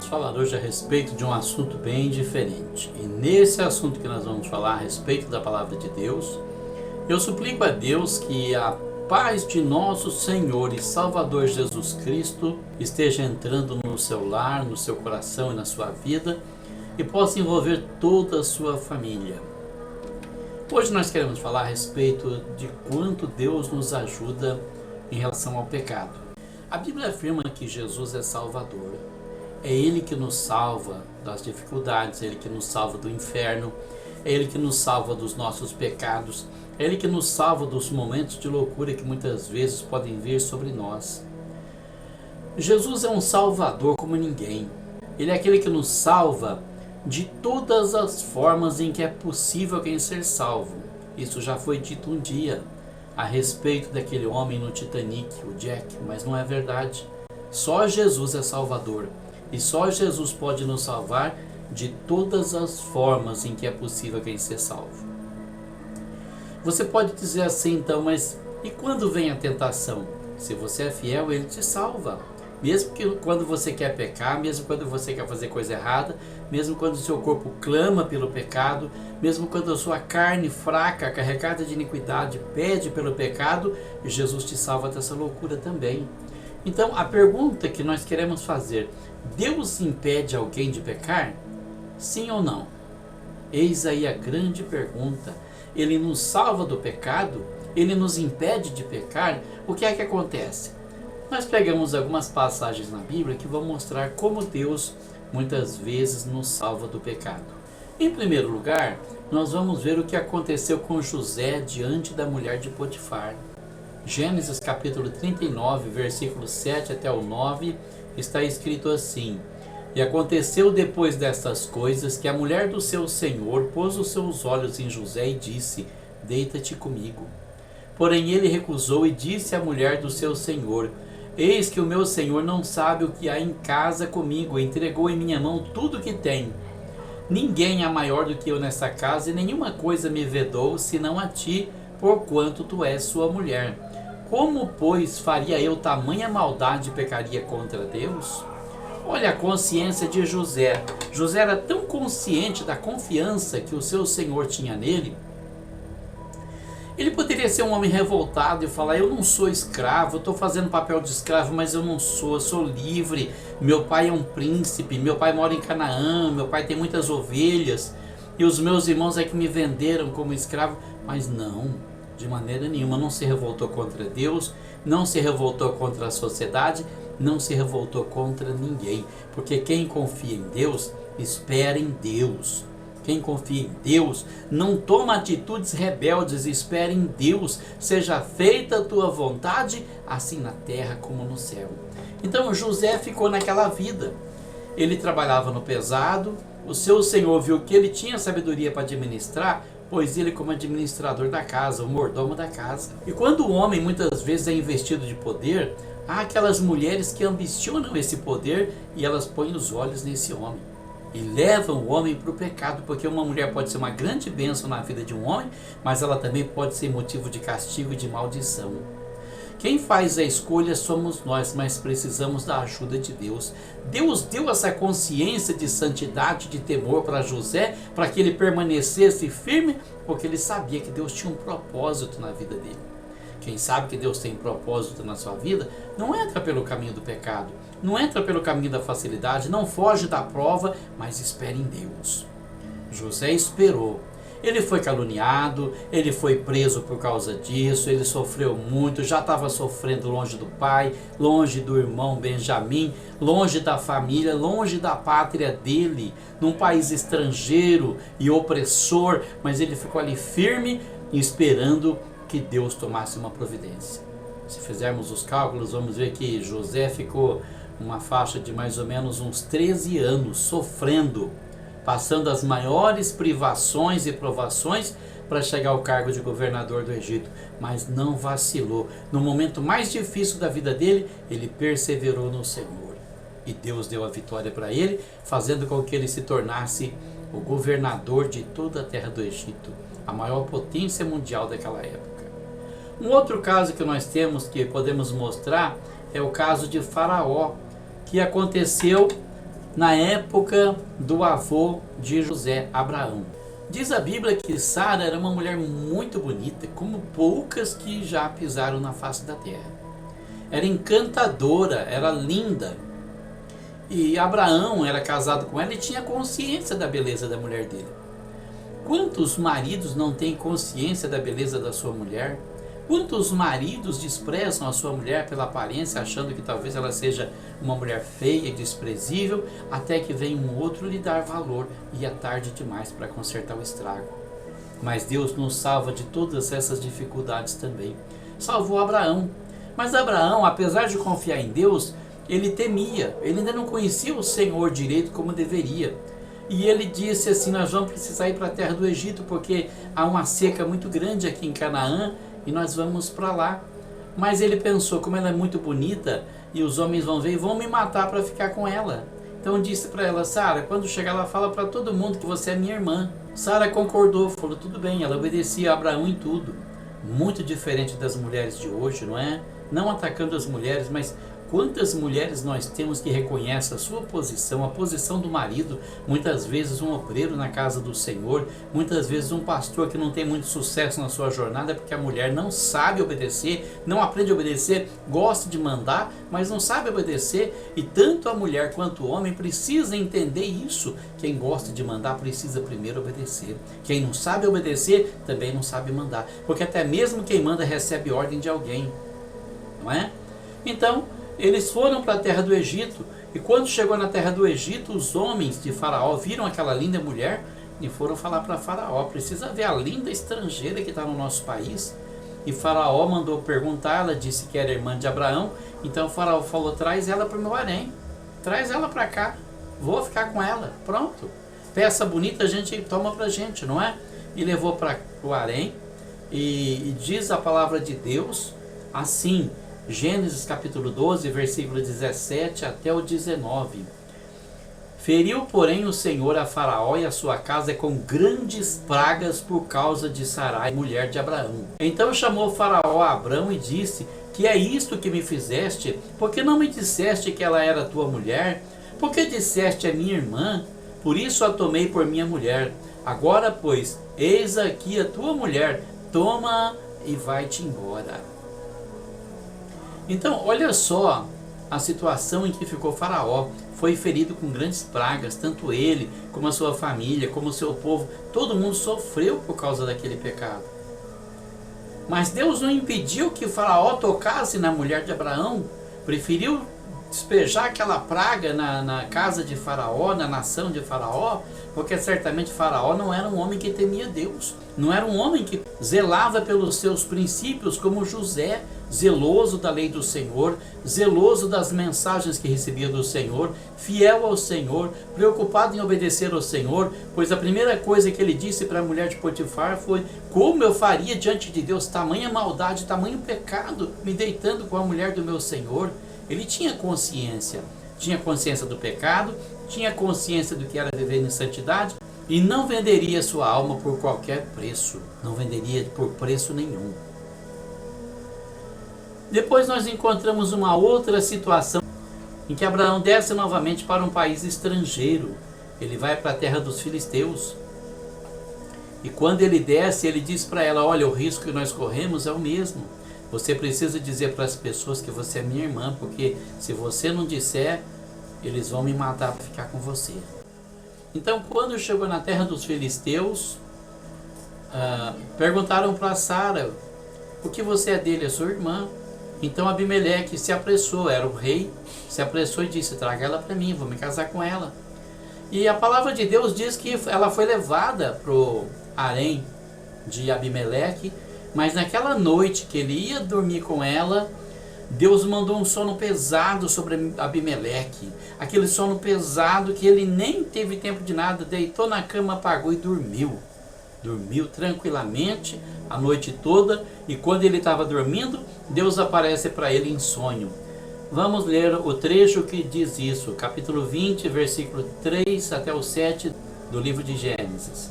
falar hoje a respeito de um assunto bem diferente. E nesse assunto que nós vamos falar a respeito da palavra de Deus, eu suplico a Deus que a paz de nosso Senhor e Salvador Jesus Cristo esteja entrando no seu lar, no seu coração e na sua vida e possa envolver toda a sua família. Hoje nós queremos falar a respeito de quanto Deus nos ajuda em relação ao pecado. A Bíblia afirma que Jesus é Salvador. É Ele que nos salva das dificuldades, é Ele que nos salva do inferno, é Ele que nos salva dos nossos pecados, é Ele que nos salva dos momentos de loucura que muitas vezes podem vir sobre nós. Jesus é um Salvador como ninguém. Ele é aquele que nos salva de todas as formas em que é possível alguém ser salvo. Isso já foi dito um dia a respeito daquele homem no Titanic, o Jack, mas não é verdade. Só Jesus é Salvador e só Jesus pode nos salvar de todas as formas em que é possível alguém ser salvo. Você pode dizer assim então, mas e quando vem a tentação? Se você é fiel, Ele te salva. Mesmo que quando você quer pecar, mesmo quando você quer fazer coisa errada, mesmo quando o seu corpo clama pelo pecado, mesmo quando a sua carne fraca, carregada de iniquidade, pede pelo pecado, Jesus te salva dessa loucura também. Então a pergunta que nós queremos fazer: Deus impede alguém de pecar? Sim ou não? Eis aí a grande pergunta. Ele nos salva do pecado? Ele nos impede de pecar? O que é que acontece? Nós pegamos algumas passagens na Bíblia que vão mostrar como Deus muitas vezes nos salva do pecado. Em primeiro lugar, nós vamos ver o que aconteceu com José diante da mulher de Potifar. Gênesis capítulo 39, versículos 7 até o 9, está escrito assim: E aconteceu depois destas coisas que a mulher do seu senhor pôs os seus olhos em José e disse: Deita-te comigo. Porém ele recusou e disse à mulher do seu senhor: Eis que o meu senhor não sabe o que há em casa comigo, entregou em minha mão tudo o que tem. Ninguém há maior do que eu nessa casa, e nenhuma coisa me vedou, senão a ti, porquanto tu és sua mulher. Como, pois, faria eu tamanha maldade e pecaria contra Deus? Olha a consciência de José. José era tão consciente da confiança que o seu senhor tinha nele. Ele poderia ser um homem revoltado e falar: eu não sou escravo, eu estou fazendo papel de escravo, mas eu não sou, eu sou livre. Meu pai é um príncipe, meu pai mora em Canaã, meu pai tem muitas ovelhas e os meus irmãos é que me venderam como escravo. Mas não, de maneira nenhuma, não se revoltou contra Deus, não se revoltou contra a sociedade, não se revoltou contra ninguém, porque quem confia em Deus, espera em Deus. Quem confia em Deus não toma atitudes rebeldes, espera em Deus, seja feita a tua vontade, assim na terra como no céu. Então José ficou naquela vida. Ele trabalhava no pesado, o seu senhor viu que ele tinha sabedoria para administrar, pois ele como administrador da casa, o mordomo da casa. E quando o homem muitas vezes é investido de poder, há aquelas mulheres que ambicionam esse poder e elas põem os olhos nesse homem e levam o homem para o pecado, porque uma mulher pode ser uma grande bênção na vida de um homem, mas ela também pode ser motivo de castigo e de maldição. Quem faz a escolha somos nós, mas precisamos da ajuda de Deus. Deus deu essa consciência de santidade, de temor para José, para que ele permanecesse firme, porque ele sabia que Deus tinha um propósito na vida dele. Quem sabe que Deus tem propósito na sua vida, não entra pelo caminho do pecado, não entra pelo caminho da facilidade, não foge da prova, mas espera em Deus. José esperou. Ele foi caluniado, ele foi preso por causa disso, ele sofreu muito, já estava sofrendo longe do pai, longe do irmão Benjamim, longe da família, longe da pátria dele, num país estrangeiro e opressor, mas ele ficou ali firme, esperando que Deus tomasse uma providência. Se fizermos os cálculos, vamos ver que José ficou uma faixa de mais ou menos uns 13 anos sofrendo, passando as maiores privações e provações para chegar ao cargo de governador do Egito, mas não vacilou. No momento mais difícil da vida dele, ele perseverou no Senhor. E Deus deu a vitória para ele, fazendo com que ele se tornasse o governador de toda a terra do Egito, a maior potência mundial daquela época. Um outro caso que nós temos, que podemos mostrar, é o caso de Faraó, que aconteceu na época do avô de José, Abraão. Diz a Bíblia que Sara era uma mulher muito bonita, como poucas que já pisaram na face da terra. Era encantadora, era linda. E Abraão era casado com ela e tinha consciência da beleza da mulher dele. Quantos maridos não têm consciência da beleza da sua mulher? Quantos maridos desprezam a sua mulher pela aparência, achando que talvez ela seja uma mulher feia e desprezível, até que vem um outro lhe dar valor e é tarde demais para consertar o estrago. Mas Deus nos salva de todas essas dificuldades também. Salvou Abraão. Mas Abraão, apesar de confiar em Deus, ele temia, ele ainda não conhecia o Senhor direito como deveria. E ele disse assim: nós vamos precisar ir para a terra do Egito, porque há uma seca muito grande aqui em Canaã, e nós vamos para lá. Mas ele pensou, como ela é muito bonita, e os homens vão ver e vão me matar para ficar com ela. Então disse para ela: Sara, quando chegar lá, fala para todo mundo que você é minha irmã. Sara concordou, falou tudo bem, ela obedecia a Abraão em tudo. Muito diferente das mulheres de hoje, não é? Não atacando as mulheres, mas quantas mulheres nós temos que reconhecem a sua posição, a posição do marido, muitas vezes um obreiro na casa do Senhor, muitas vezes um pastor que não tem muito sucesso na sua jornada, porque a mulher não sabe obedecer, não aprende a obedecer, gosta de mandar, mas não sabe obedecer, e tanto a mulher quanto o homem precisa entender isso. Quem gosta de mandar precisa primeiro obedecer. Quem não sabe obedecer também não sabe mandar, porque até mesmo quem manda recebe ordem de alguém, não é? Então, eles foram para a terra do Egito, e quando chegou na terra do Egito, os homens de Faraó viram aquela linda mulher e foram falar para Faraó: precisa ver a linda estrangeira que está no nosso país. E Faraó mandou perguntar, ela disse que era irmã de Abraão. Então Faraó falou: traz ela para o meu harém, traz ela para cá, vou ficar com ela, pronto. Peça bonita a gente toma para a gente, não é? E levou para o harém, e diz a palavra de Deus assim, Gênesis capítulo 12, versículo 17 até o 19. Feriu, porém, o Senhor a Faraó e a sua casa com grandes pragas por causa de Sarai, mulher de Abraão. Então chamou Faraó a Abrão e disse: que é isto que me fizeste? Por que não me disseste que ela era tua mulher? Por que disseste é minha irmã? Por isso a tomei por minha mulher. Agora, pois, eis aqui a tua mulher, toma e vai-te embora. Então, olha só a situação em que ficou Faraó. Foi ferido com grandes pragas, tanto ele, como a sua família, como o seu povo. Todo mundo sofreu por causa daquele pecado. Mas Deus não impediu que Faraó tocasse na mulher de Abraão. Preferiu despejar aquela praga na casa de Faraó, na nação de Faraó, porque certamente Faraó não era um homem que temia Deus. Não era um homem que zelava pelos seus princípios, como José, zeloso da lei do Senhor, zeloso das mensagens que recebia do Senhor, fiel ao Senhor, preocupado em obedecer ao Senhor, pois a primeira coisa que ele disse para a mulher de Potifar foi: como eu faria diante de Deus tamanha maldade, tamanho pecado, me deitando com a mulher do meu Senhor? Ele tinha consciência do pecado, tinha consciência do que era viver em santidade, e não venderia sua alma por qualquer preço, não venderia por preço nenhum. Depois nós encontramos uma outra situação em que Abraão desce novamente para um país estrangeiro. Ele vai para a terra dos filisteus. E quando ele desce, ele diz para ela: olha, o risco que nós corremos é o mesmo. Você precisa dizer para as pessoas que você é minha irmã, porque se você não disser, eles vão me matar para ficar com você. Então, quando chegou na terra dos filisteus, perguntaram para Sara: o que você é dele? É sua irmã. Então Abimeleque se apressou, era o rei, se apressou e disse: traga ela para mim, vou me casar com ela. E a palavra de Deus diz que ela foi levada para o harém de Abimeleque, mas naquela noite que ele ia dormir com ela, Deus mandou um sono pesado sobre Abimeleque, aquele sono pesado que ele nem teve tempo de nada, deitou na cama, apagou e dormiu tranquilamente a noite toda. E quando ele estava dormindo, Deus aparece para ele em sonho. Vamos ler o trecho que diz isso, capítulo 20, versículo 3 até o 7 do livro de Gênesis.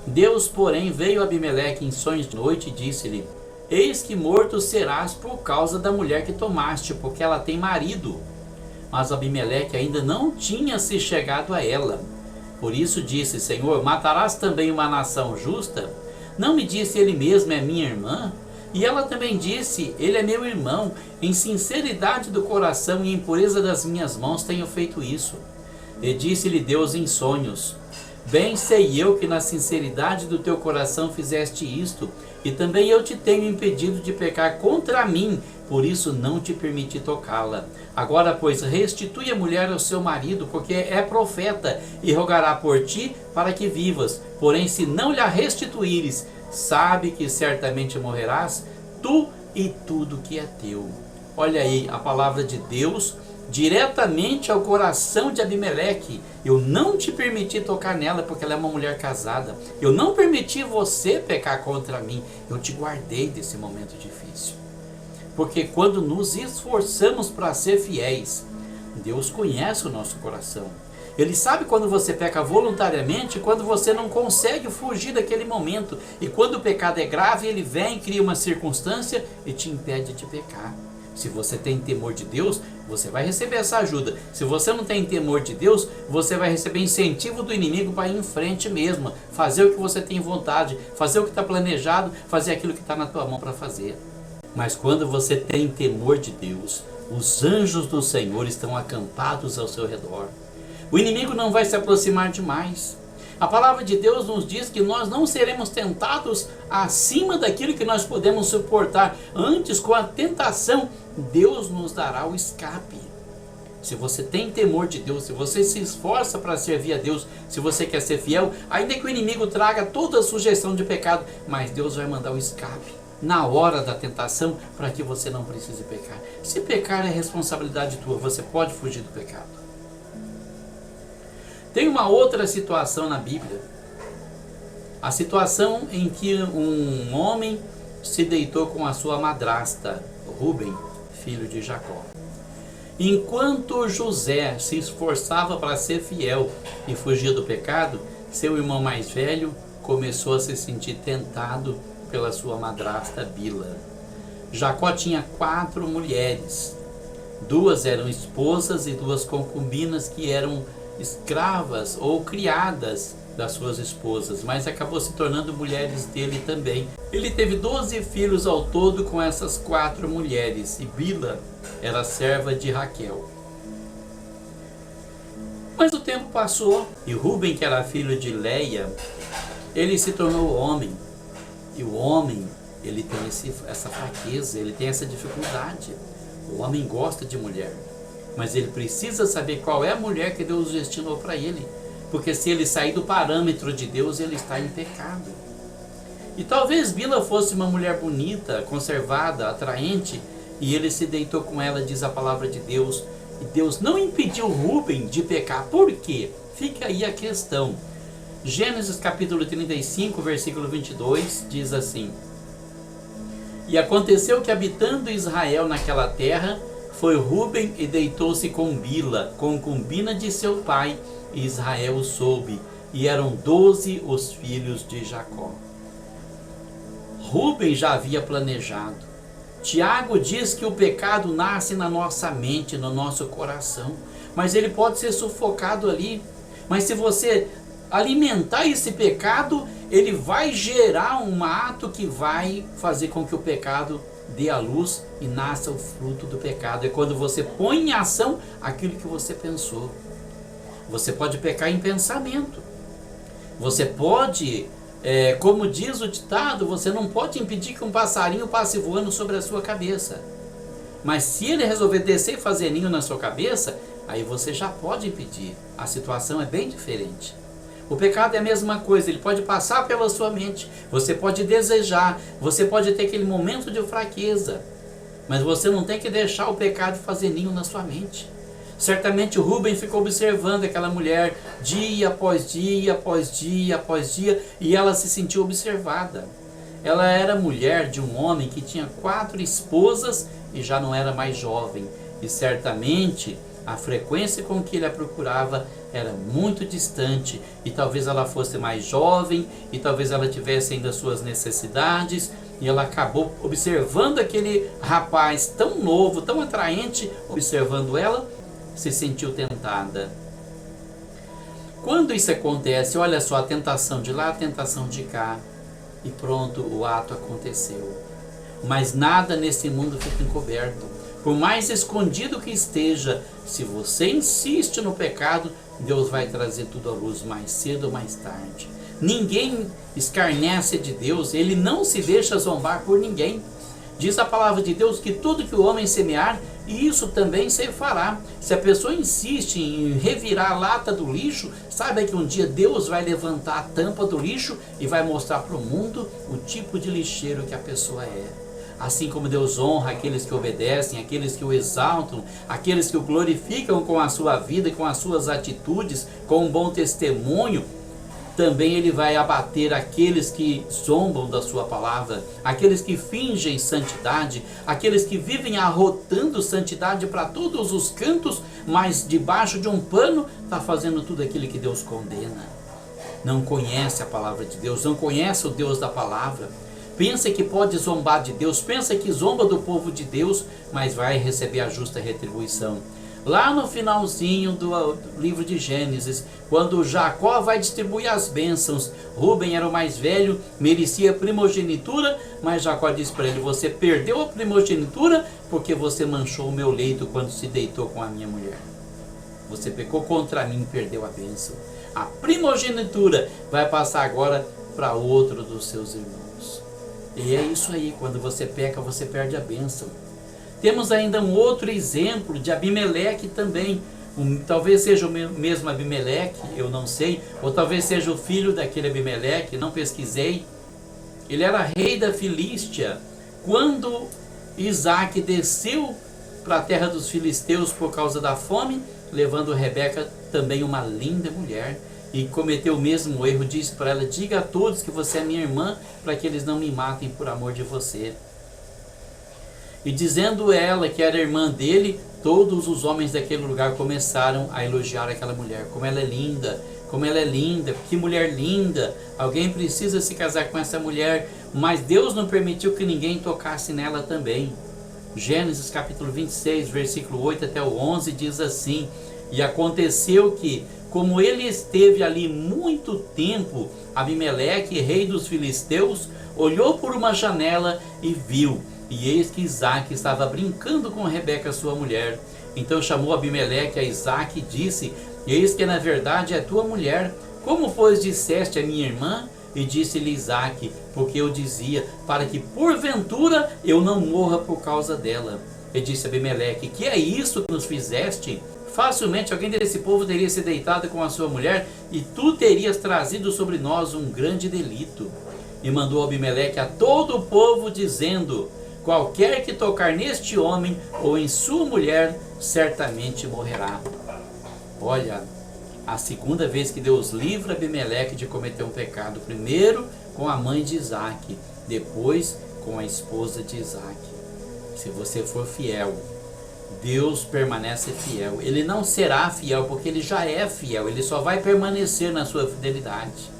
Deus, porém, veio a Abimeleque em sonhos de noite e disse-lhe: eis que morto serás por causa da mulher que tomaste, porque ela tem marido. mas Abimeleque ainda não tinha se chegado a ela. Por isso disse: Senhor, matarás também uma nação justa? Não me disse ele mesmo: é minha irmã? E ela também disse: ele é meu irmão. Em sinceridade do coração e em pureza das minhas mãos tenho feito isso. E disse-lhe Deus em sonhos: bem sei eu que na sinceridade do teu coração fizeste isto, e também eu te tenho impedido de pecar contra mim, por isso não te permiti tocá-la. Agora, pois, restitui a mulher ao seu marido, porque é profeta, e rogará por ti para que vivas. Porém, se não lhe restituíres, sabe que certamente morrerás, tu e tudo que é teu. Olha aí a palavra de Deus diretamente ao coração de Abimeleque. Eu não te permiti tocar nela porque ela é uma mulher casada. Eu não permiti você pecar contra mim. Eu te guardei desse momento difícil. Porque quando nos esforçamos para ser fiéis, Deus conhece o nosso coração. Ele sabe quando você peca voluntariamente, quando você não consegue fugir daquele momento. E quando o pecado é grave, ele vem, cria uma circunstância e te impede de pecar. Se você tem temor de Deus, você vai receber essa ajuda. Se você não tem temor de Deus, você vai receber incentivo do inimigo para ir em frente mesmo. Fazer o que você tem vontade, fazer o que está planejado, fazer aquilo que está na tua mão para fazer. Mas quando você tem temor de Deus, os anjos do Senhor estão acampados ao seu redor. O inimigo não vai se aproximar demais. A palavra de Deus nos diz que nós não seremos tentados acima daquilo que nós podemos suportar. Antes, com a tentação, Deus nos dará o escape. Se você tem temor de Deus, se você se esforça para servir a Deus, se você quer ser fiel, ainda que o inimigo traga toda a sugestão de pecado, mas Deus vai mandar o escape na hora da tentação para que você não precise pecar. Se pecar é responsabilidade tua, você pode fugir do pecado. Tem uma outra situação na Bíblia, a situação em que um homem se deitou com a sua madrasta, Rúben, filho de Jacó. Enquanto José se esforçava para ser fiel e fugir do pecado, seu irmão mais velho começou a se sentir tentado pela sua madrasta Bila. Jacó tinha 4 mulheres, 2 eram esposas e 2 concubinas que eram escravas ou criadas das suas esposas, mas acabou se tornando mulheres dele também. Ele teve 12 filhos ao todo com essas 4 mulheres, e Bila era serva de Raquel. Mas o tempo passou, e Rúben, que era filho de Leia, ele se tornou homem. E o homem, ele tem essa fraqueza, ele tem essa dificuldade. O homem gosta de mulher, mas ele precisa saber qual é a mulher que Deus destinou para ele. Porque se ele sair do parâmetro de Deus, ele está em pecado. E talvez Bila fosse uma mulher bonita, conservada, atraente, e ele se deitou com ela, diz a palavra de Deus. E Deus não impediu Rúben de pecar. Por quê? Fica aí a questão. Gênesis capítulo 35, versículo 22, diz assim: E aconteceu que, habitando Israel naquela terra, foi Rúben e deitou-se com Bila, concubina de seu pai, e Israel o soube, e eram 12 os filhos de Jacó. Rúben já havia planejado. Tiago diz que o pecado nasce na nossa mente, no nosso coração, mas ele pode ser sufocado ali. Mas se você alimentar esse pecado, ele vai gerar um ato que vai fazer com que o pecado dê a luz e nasça o fruto do pecado. É quando você põe em ação aquilo que você pensou. Você pode pecar em pensamento. Você pode, como diz o ditado, você não pode impedir que um passarinho passe voando sobre a sua cabeça. Mas se ele resolver descer e fazer ninho na sua cabeça, aí você já pode impedir. A situação é bem diferente. O pecado é a mesma coisa, ele pode passar pela sua mente, você pode desejar, você pode ter aquele momento de fraqueza, mas você não tem que deixar o pecado fazer ninho na sua mente. Certamente o Rúben ficou observando aquela mulher dia após dia, após dia, após dia, e ela se sentiu observada. Ela era mulher de um homem que tinha 4 esposas e já não era mais jovem, e certamente a frequência com que ele a procurava era muito distante, e talvez ela fosse mais jovem, e talvez ela tivesse ainda suas necessidades, e ela acabou observando aquele rapaz tão novo, tão atraente, observando ela, se sentiu tentada. Quando isso acontece, olha só, a tentação de lá, a tentação de cá, e pronto, o ato aconteceu. Mas nada nesse mundo fica encoberto. Por mais escondido que esteja, se você insiste no pecado, Deus vai trazer tudo à luz mais cedo ou mais tarde. Ninguém escarnece de Deus, Ele não se deixa zombar por ninguém. Diz a palavra de Deus que tudo que o homem semear, isso também se fará. Se a pessoa insiste em revirar a lata do lixo, saiba que um dia Deus vai levantar a tampa do lixo e vai mostrar para o mundo o tipo de lixeiro que a pessoa é. Assim como Deus honra aqueles que obedecem, aqueles que o exaltam, aqueles que o glorificam com a sua vida e com as suas atitudes, com um bom testemunho, também Ele vai abater aqueles que zombam da sua palavra, aqueles que fingem santidade, aqueles que vivem arrotando santidade para todos os cantos, mas debaixo de um pano está fazendo tudo aquilo que Deus condena. Não conhece a palavra de Deus, não conhece o Deus da palavra. Pensa que pode zombar de Deus, pensa que zomba do povo de Deus, mas vai receber a justa retribuição. Lá no finalzinho do livro de Gênesis, quando Jacó vai distribuir as bênçãos, Rúben era o mais velho, merecia a primogenitura, mas Jacó diz para ele: você perdeu a primogenitura porque você manchou o meu leito quando se deitou com a minha mulher. Você pecou contra mim e perdeu a bênção. A primogenitura vai passar agora para outro dos seus irmãos. E é isso aí, quando você peca, você perde a bênção. Temos ainda um outro exemplo de Abimeleque também. Talvez seja o mesmo Abimeleque, eu não sei. Ou talvez seja o filho daquele Abimeleque, não pesquisei. Ele era rei da Filístia. Quando Isaac desceu para a terra dos filisteus por causa da fome, levando Rebeca, também uma linda mulher, e cometeu o mesmo erro, disse para ela: diga a todos que você é minha irmã, para que eles não me matem por amor de você. E dizendo ela que era irmã dele, todos os homens daquele lugar começaram a elogiar aquela mulher. Como ela é linda, como ela é linda, que mulher linda, alguém precisa se casar com essa mulher. Mas Deus não permitiu que ninguém tocasse nela também. Gênesis capítulo 26, versículo 8 até o 11 diz assim: e aconteceu que, como ele esteve ali muito tempo, Abimeleque, rei dos filisteus, olhou por uma janela e viu. E eis que Isaac estava brincando com Rebeca, sua mulher. Então chamou Abimeleque a Isaac e disse: eis que na verdade é tua mulher. Como pois disseste a minha irmã? E disse-lhe Isaac: porque eu dizia, para que porventura eu não morra por causa dela. E disse Abimeleque: que é isso que nos fizeste? Facilmente alguém desse povo teria se deitado com a sua mulher, e tu terias trazido sobre nós um grande delito. E mandou Abimeleque a todo o povo, dizendo: qualquer que tocar neste homem ou em sua mulher, certamente morrerá. Olha, a segunda vez que Deus livra Abimeleque de cometer um pecado. Primeiro com a mãe de Isaac, depois com a esposa de Isaac. Se você for fiel, Deus permanece fiel. Ele não será fiel porque Ele já é fiel. Ele só vai permanecer na sua fidelidade.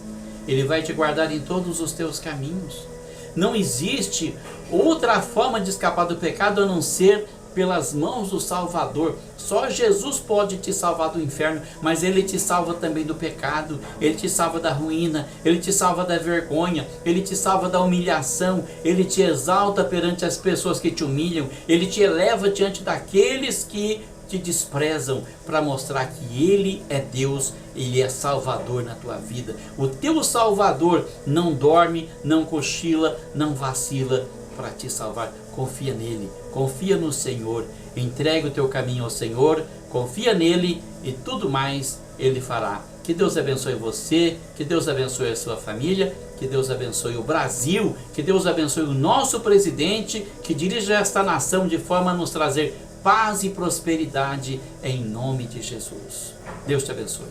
Ele vai te guardar em todos os teus caminhos. Não existe outra forma de escapar do pecado a não ser pelas mãos do Salvador. Só Jesus pode te salvar do inferno, mas Ele te salva também do pecado, Ele te salva da ruína, Ele te salva da vergonha, Ele te salva da humilhação, Ele te exalta perante as pessoas que te humilham, Ele te eleva diante daqueles que te desprezam, para mostrar que Ele é Deus, Ele é Salvador na tua vida. O teu Salvador não dorme, não cochila, não vacila para te salvar. Confia nele, confia no Senhor, entregue o teu caminho ao Senhor, confia nele e tudo mais Ele fará. Que Deus abençoe você, que Deus abençoe a sua família, que Deus abençoe o Brasil, que Deus abençoe o nosso presidente, que dirige esta nação de forma a nos trazer paz e prosperidade em nome de Jesus. Deus te abençoe.